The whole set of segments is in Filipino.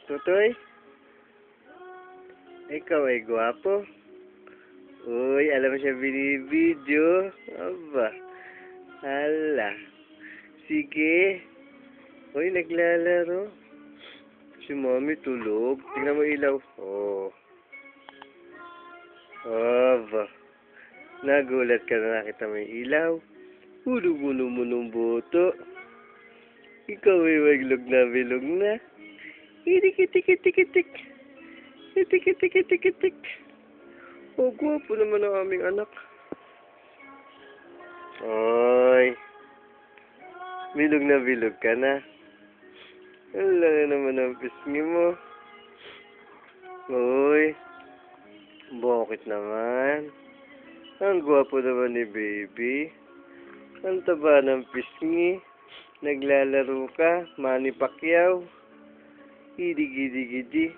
Tutoy? Ikaw ay gwapo. Uy, alam mo siya binibidyo. Aba. Hala. Sige. Uy, naglalaro. Si Mommy tulog. Tingnan mo ilaw. Oh. Aba. Nagulat ka na nakita mo yung ilaw. Hulog-hulog mo ng boto. Ikaw ay maglog na bilog na. Itik-itik-itik-itik. Itik-itik-itik-itik. Oh, gwapo naman ang aming anak. Oy. Bilog na bilog ka na. Ang laki naman ang pisngi mo. Uy. Bakit naman? Ang gwapo naman ni baby. Ang taba ng pisngi. Naglalaro ka. Manny Pacquiao. Gidi-gidi-gidi.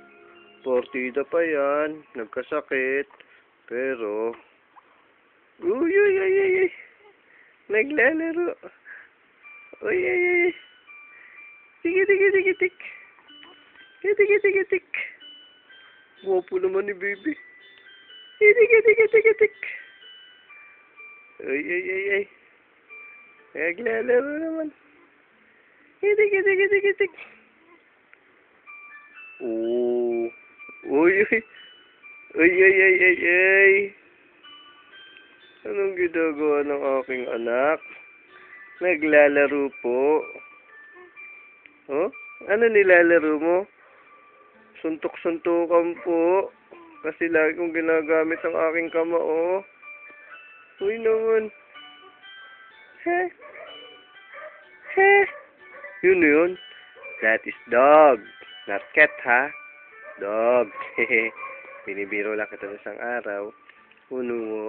Portida pa yan. Nagkasakit. Pero, uy, uy, uy, uy, uy. Naglalaro. Uy, uy, uy. Tik-tik-tik-tik. Tik-tik-tik-tik. Gwapo naman ni baby. Tik-tik-tik-tik. Uy, uy, uy, uy. Naglalaro naman. Tik-tik-tik-tik. Oh. Uy, uy. Uy, uy, uy, uy, uy. Anong ginagawa ng aking anak? Naglalaro po. Oh? Ano nilalaro mo? Suntok-suntukan po. Kasi lagi kong ginagamit ang aking kamao. Uy naman. He? He? Yun yun. That is dog. Not cat, ha? Dog. Binibiro lang kita isang araw. Puno mo.